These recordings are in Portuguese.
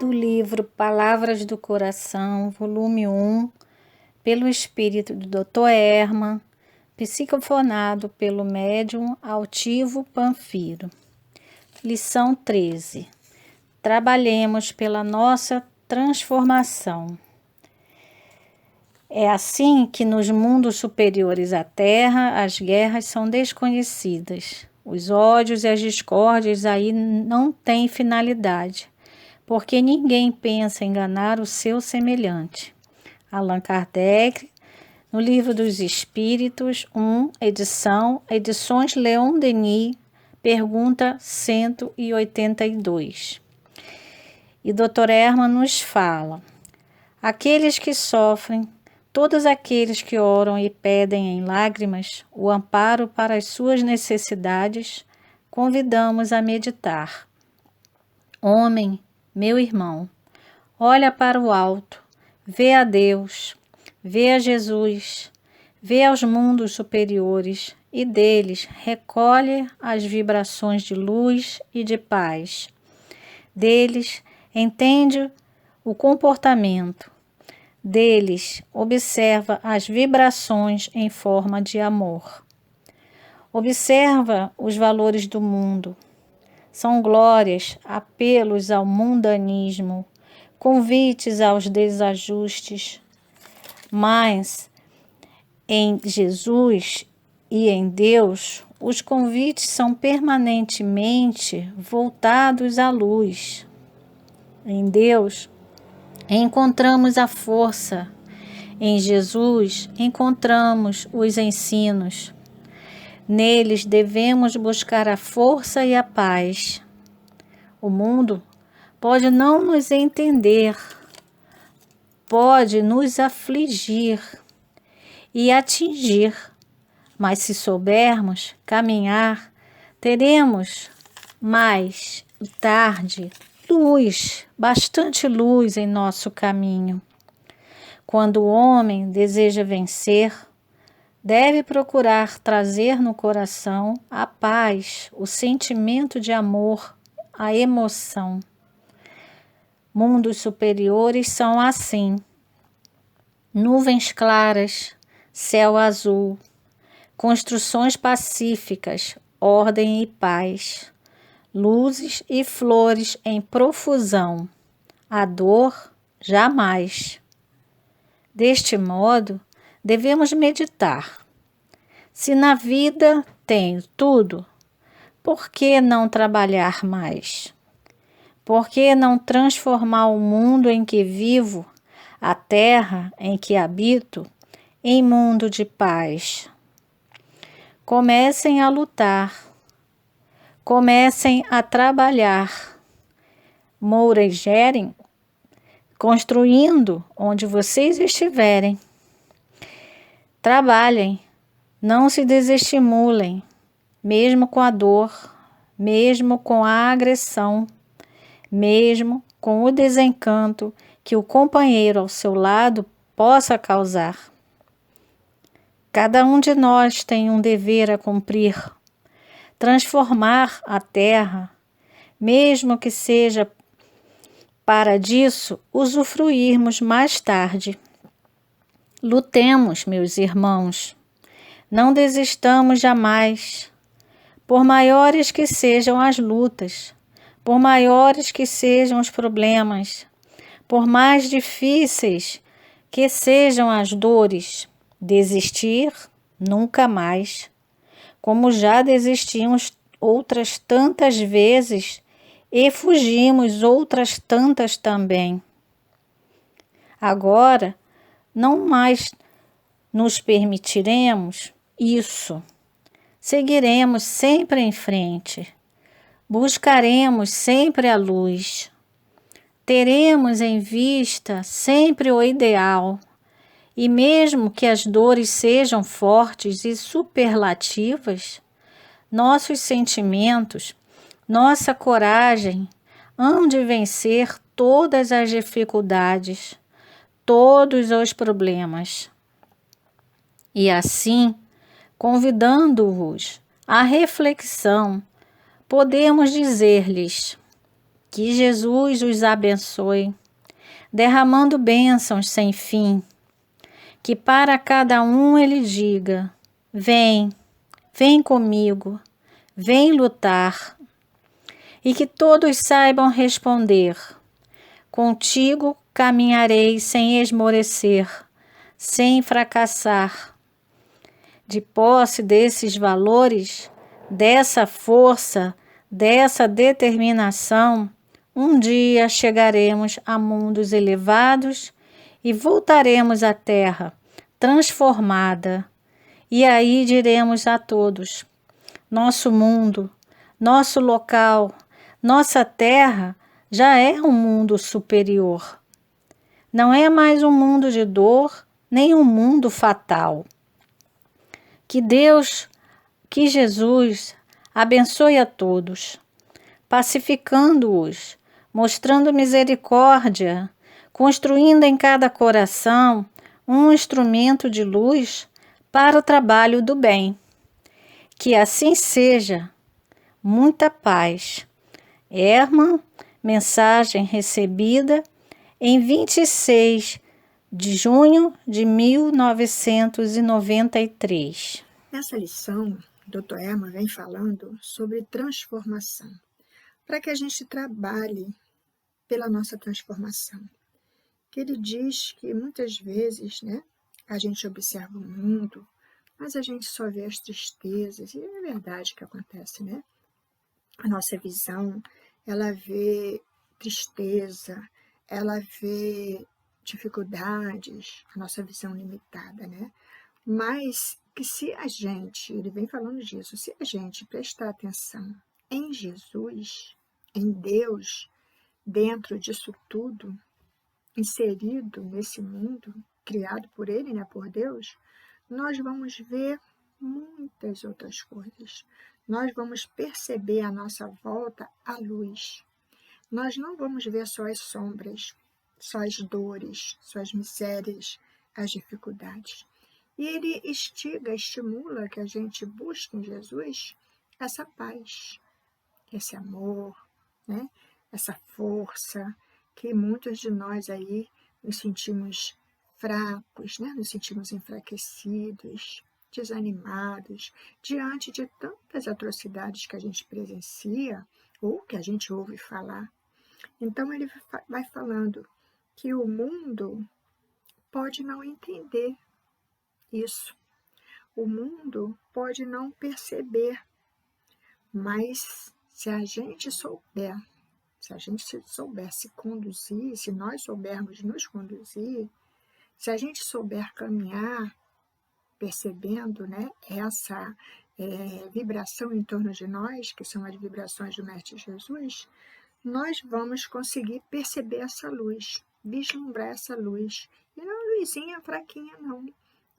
do livro Palavras do Coração, volume 1, pelo espírito do Dr. Herman, psicofonado pelo médium Altivo Panfiro. Lição 13. Trabalhemos pela nossa transformação. É assim que nos mundos superiores à Terra as guerras são desconhecidas. Os ódios e as discórdias aí não têm finalidade, porque ninguém pensa em enganar o seu semelhante. Allan Kardec, no Livro dos Espíritos, 1, Edições Leon Denis, pergunta 182. E Dr. Herman nos fala: aqueles que sofrem, todos aqueles que oram e pedem em lágrimas o amparo para as suas necessidades, convidamos a meditar. Homem, meu irmão, olha para o alto, vê a Deus, vê a Jesus, vê aos mundos superiores e deles recolhe as vibrações de luz e de paz. Deles entende o comportamento. Deles, observa as vibrações em forma de amor. Observa os valores do mundo. São glórias, apelos ao mundanismo, convites aos desajustes. Mas em Jesus e em Deus, os convites são permanentemente voltados à luz. Em Deus, encontramos a força. Em Jesus, encontramos os ensinos. Neles devemos buscar a força e a paz. O mundo pode não nos entender, pode nos afligir e atingir, mas se soubermos caminhar, teremos mais tarde luz, bastante luz em nosso caminho. Quando o homem deseja vencer, deve procurar trazer no coração a paz, o sentimento de amor, a emoção. Mundos superiores são assim: nuvens claras, céu azul, construções pacíficas, ordem e paz. Luzes e flores em profusão, a dor jamais. Deste modo, devemos meditar. Se na vida tenho tudo, por que não trabalhar mais? Por que não transformar o mundo em que vivo, a terra em que habito, em mundo de paz? Comecem a lutar. Comecem a trabalhar, mouregerem, construindo onde vocês estiverem. Trabalhem, não se desestimulem, mesmo com a dor, mesmo com a agressão, mesmo com o desencanto que o companheiro ao seu lado possa causar. Cada um de nós tem um dever a cumprir. Transformar a terra, mesmo que seja para disso usufruirmos mais tarde. Lutemos, meus irmãos, não desistamos jamais, por maiores que sejam as lutas, por maiores que sejam os problemas, por mais difíceis que sejam as dores, desistir nunca mais. Como já desistimos outras tantas vezes e fugimos outras tantas também. Agora, não mais nos permitiremos isso. Seguiremos sempre em frente. Buscaremos sempre a luz. Teremos em vista sempre o ideal. E mesmo que as dores sejam fortes e superlativas, nossos sentimentos, nossa coragem hão de vencer todas as dificuldades, todos os problemas. E assim, convidando-vos à reflexão, podemos dizer-lhes Que Jesus os abençoe, derramando bênçãos sem fim. Que para cada um ele diga: vem, vem comigo, vem lutar. E que todos saibam responder: contigo caminharei sem esmorecer, sem fracassar. De posse desses valores, dessa força, dessa determinação, um dia chegaremos a mundos elevados e voltaremos à Terra transformada. E aí diremos a todos: nosso mundo, nosso local, nossa Terra já é um mundo superior. Não é mais um mundo de dor, nem um mundo fatal. Que Deus, que Jesus abençoe a todos, pacificando-os, mostrando misericórdia, construindo em cada coração um instrumento de luz para o trabalho do bem. Que assim seja. Muita paz. Herman, mensagem recebida em 26 de junho de 1993. Nessa lição, o Dr. Herman vem falando sobre transformação, para que a gente trabalhe pela nossa transformação. Que ele diz que muitas vezes, né, a gente observa o mundo, mas a gente só vê as tristezas, e é verdade que acontece, né? A nossa visão, ela vê tristeza, ela vê dificuldades, a nossa visão limitada, né? Mas que se a gente, ele vem falando disso, se a gente prestar atenção em Jesus, em Deus, dentro disso tudo, inserido nesse mundo, criado por Ele, né, por Deus, nós vamos ver muitas outras coisas. Nós vamos perceber à nossa volta a luz. Nós não vamos ver só as sombras, só as dores, só as misérias, as dificuldades. E ele estimula que a gente busque em Jesus essa paz, esse amor, né? Essa força que muitos de nós aí nos sentimos fracos, né? Nos sentimos enfraquecidos, desanimados, diante de tantas atrocidades que a gente presencia ou que a gente ouve falar. Então ele vai falando que o mundo pode não entender isso. O mundo pode não perceber, mas se a gente souber se conduzir, se nós soubermos nos conduzir, se a gente souber caminhar, percebendo, né, essa vibração em torno de nós, que são as vibrações do Mestre Jesus, nós vamos conseguir perceber essa luz, vislumbrar essa luz. E não é uma luzinha fraquinha, não.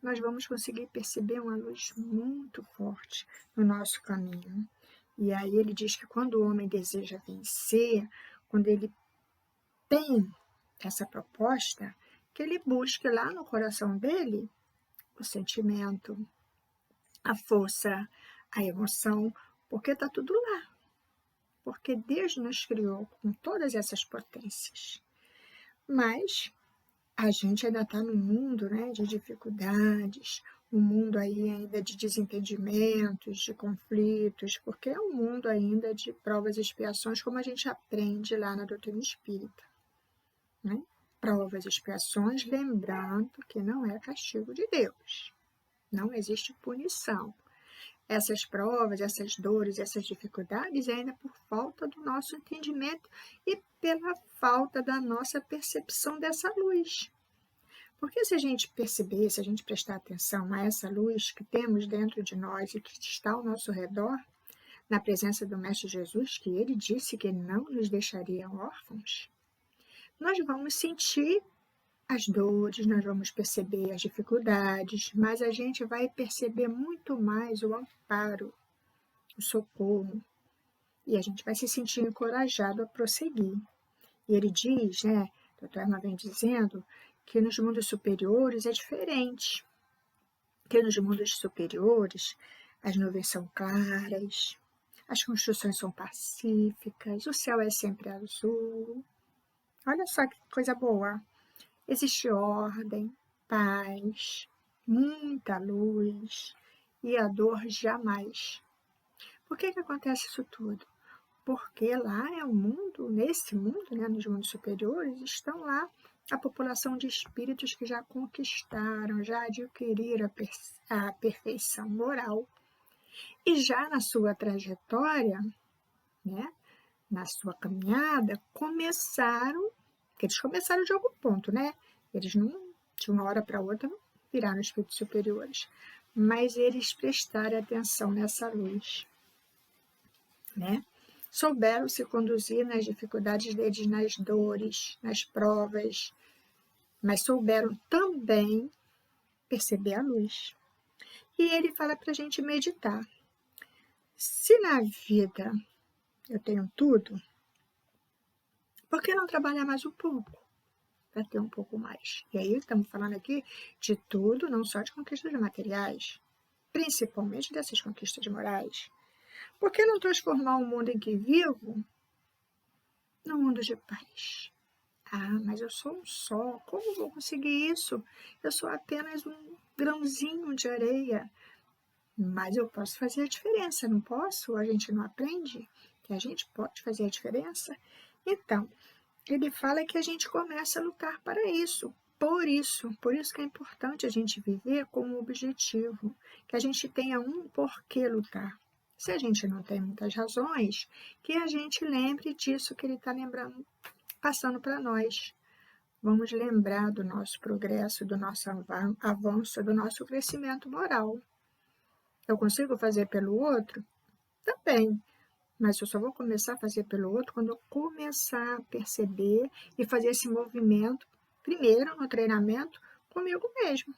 Nós vamos conseguir perceber uma luz muito forte no nosso caminho. E aí ele diz que quando o homem deseja vencer, quando ele tem essa proposta, que ele busque lá no coração dele o sentimento, a força, a emoção, porque está tudo lá. Porque Deus nos criou com todas essas potências. Mas a gente ainda está num mundo, né, de dificuldades, um mundo aí ainda de desentendimentos, de conflitos, porque é um mundo ainda de provas e expiações, como a gente aprende lá na doutrina espírita. Né? Provas e expiações, lembrando que não é castigo de Deus, não existe punição. Essas provas, essas dores, essas dificuldades é ainda por falta do nosso entendimento e pela falta da nossa percepção dessa luz. Porque se a gente perceber, se a gente prestar atenção a essa luz que temos dentro de nós e que está ao nosso redor, na presença do Mestre Jesus, que ele disse que não nos deixaria órfãos, nós vamos sentir as dores, nós vamos perceber as dificuldades, mas a gente vai perceber muito mais o amparo, o socorro, e a gente vai se sentir encorajado a prosseguir. E ele diz, né, o Dr. Herman vem dizendo, que nos mundos superiores é diferente, que nos mundos superiores as nuvens são claras, as construções são pacíficas, o céu é sempre azul. Olha só que coisa boa. Existe ordem, paz, muita luz e a dor jamais. Por que acontece isso tudo? Porque lá é o mundo, nesse mundo, né, nos mundos superiores, estão lá a população de espíritos que já conquistaram, já adquiriram a perfeição moral. E já na sua trajetória, né, na sua caminhada, porque eles começaram de algum ponto, né? Eles não, de uma hora para outra, não viraram espíritos superiores, mas eles prestaram atenção nessa luz, né? Souberam se conduzir nas dificuldades deles, nas dores, nas provas, mas souberam também perceber a luz. E ele fala para a gente meditar. Se na vida eu tenho tudo, por que não trabalhar mais um pouco para ter um pouco mais? E aí estamos falando aqui de tudo, não só de conquistas materiais, principalmente dessas conquistas morais. Por que não transformar o mundo em que vivo num mundo de paz? Ah, mas eu sou um só, como vou conseguir isso? Eu sou apenas um grãozinho de areia. Mas eu posso fazer a diferença, não posso? A gente não aprende que a gente pode fazer a diferença? Então, ele fala que a gente começa a lutar para isso. Por isso que é importante a gente viver com um objetivo, que a gente tenha um porquê lutar. Se a gente não tem muitas razões, que a gente lembre disso que ele está lembrando, passando para nós. Vamos lembrar do nosso progresso, do nosso avanço, do nosso crescimento moral. Eu consigo fazer pelo outro? Também. Mas eu só vou começar a fazer pelo outro quando eu começar a perceber e fazer esse movimento, primeiro no treinamento, comigo mesmo.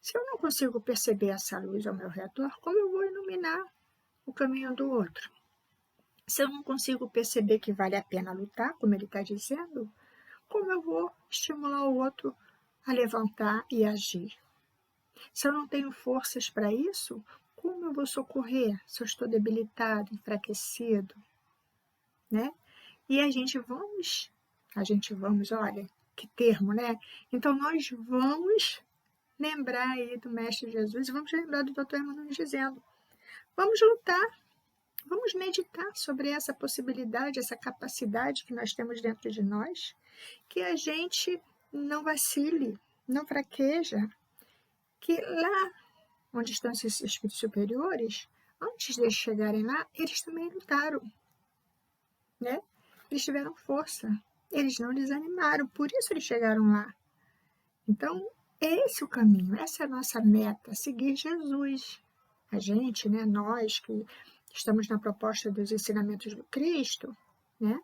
Se eu não consigo perceber essa luz ao meu redor, como eu vou iluminar o caminho do outro? Se eu não consigo perceber que vale a pena lutar, como ele está dizendo, como eu vou estimular o outro a levantar e agir? Se eu não tenho forças para isso, como eu vou socorrer se eu estou debilitado, enfraquecido, né? E a gente vamos, olha, que termo, né? Então nós vamos lembrar aí do Mestre Jesus, vamos lembrar do Dr. Emmanuel dizendo, vamos lutar, vamos meditar sobre essa possibilidade, essa capacidade que nós temos dentro de nós, que a gente não vacile, não fraqueja, que lá onde estão esses espíritos superiores, antes deles chegarem lá, eles também lutaram, né? Eles tiveram força, eles não desanimaram, por isso eles chegaram lá. Então, esse é o caminho, essa é a nossa meta, seguir Jesus. A gente, né, nós que estamos na proposta dos ensinamentos do Cristo, né?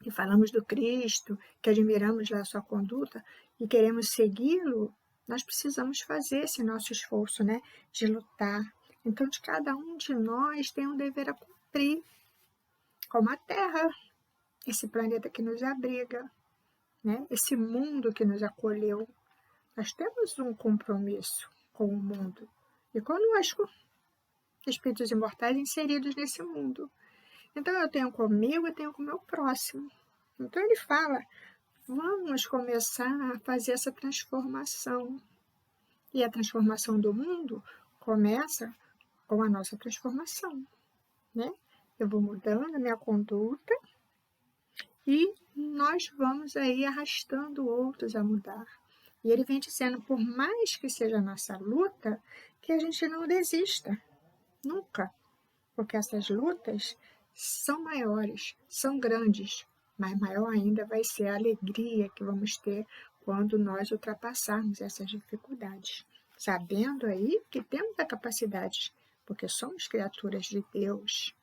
E falamos do Cristo, que admiramos a sua conduta e queremos segui-lo, nós precisamos fazer esse nosso esforço, né, de lutar. Então, de cada um de nós tem um dever a cumprir, como a Terra, esse planeta que nos abriga, né, esse mundo que nos acolheu. Nós temos um compromisso com o mundo e conosco, espíritos imortais inseridos nesse mundo. Então, eu tenho comigo, eu tenho com o meu próximo. Então, ele fala, vamos começar a fazer essa transformação. E a transformação do mundo começa com a nossa transformação, né? Eu vou mudando a minha conduta e nós vamos aí arrastando outros a mudar. E ele vem dizendo, por mais que seja a nossa luta, que a gente não desista, nunca. Porque essas lutas são maiores, são grandes, mas maior ainda vai ser a alegria que vamos ter quando nós ultrapassarmos essas dificuldades, sabendo aí que temos a capacidade, porque somos criaturas de Deus,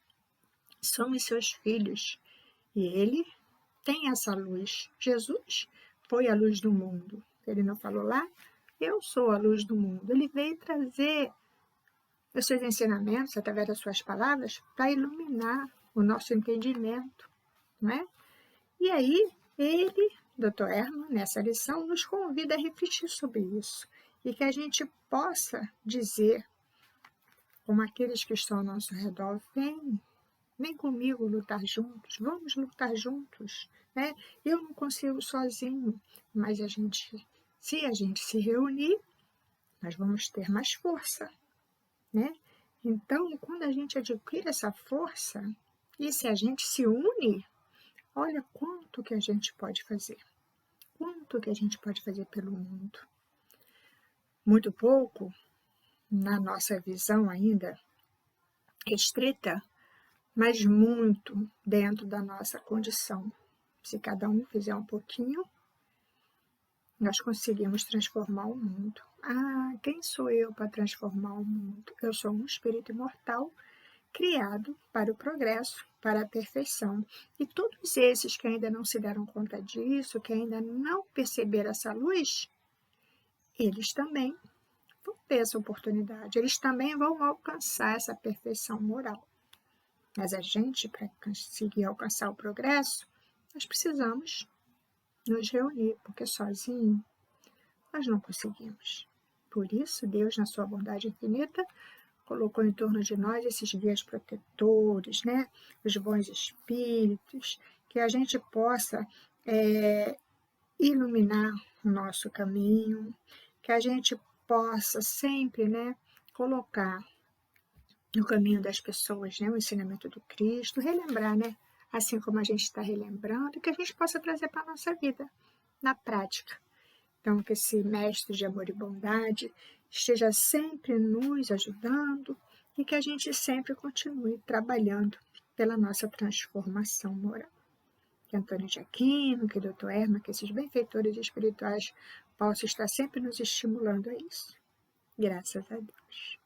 somos seus filhos, e Ele tem essa luz. Jesus foi a luz do mundo. Ele não falou lá? Eu sou a luz do mundo. Ele veio trazer os seus ensinamentos, através das suas palavras, para iluminar o nosso entendimento, não é? E aí, ele, Dr. Herman, nessa lição, nos convida a refletir sobre isso e que a gente possa dizer como aqueles que estão ao nosso redor, vem comigo lutar juntos, vamos lutar juntos, né? Eu não consigo sozinho, mas se a gente se reunir, nós vamos ter mais força, né? Então, quando a gente adquire essa força, e se a gente se une, olha quanto que a gente pode fazer. Quanto que a gente pode fazer pelo mundo. Muito pouco, na nossa visão ainda restrita, mas muito dentro da nossa condição. Se cada um fizer um pouquinho, nós conseguimos transformar o mundo. Ah, quem sou eu para transformar o mundo? Eu sou um espírito imortal criado para o progresso, para a perfeição. E todos esses que ainda não se deram conta disso, que ainda não perceberam essa luz, eles também vão ter essa oportunidade, eles também vão alcançar essa perfeição moral. Mas a gente, para conseguir alcançar o progresso, nós precisamos nos reunir, porque sozinho nós não conseguimos. Por isso, Deus, na sua bondade infinita, colocou em torno de nós esses guias protetores, né? Os bons espíritos, que a gente possa iluminar o nosso caminho, que a gente possa sempre, né, colocar no caminho das pessoas, né, o ensinamento do Cristo, relembrar, né, assim como a gente está relembrando, que a gente possa trazer para a nossa vida, na prática. Então, que esse mestre de amor e bondade esteja sempre nos ajudando e que a gente sempre continue trabalhando pela nossa transformação moral. Que Antônio de Aquino, que Dr. Erma, que esses benfeitores espirituais possam estar sempre nos estimulando a isso. Graças a Deus.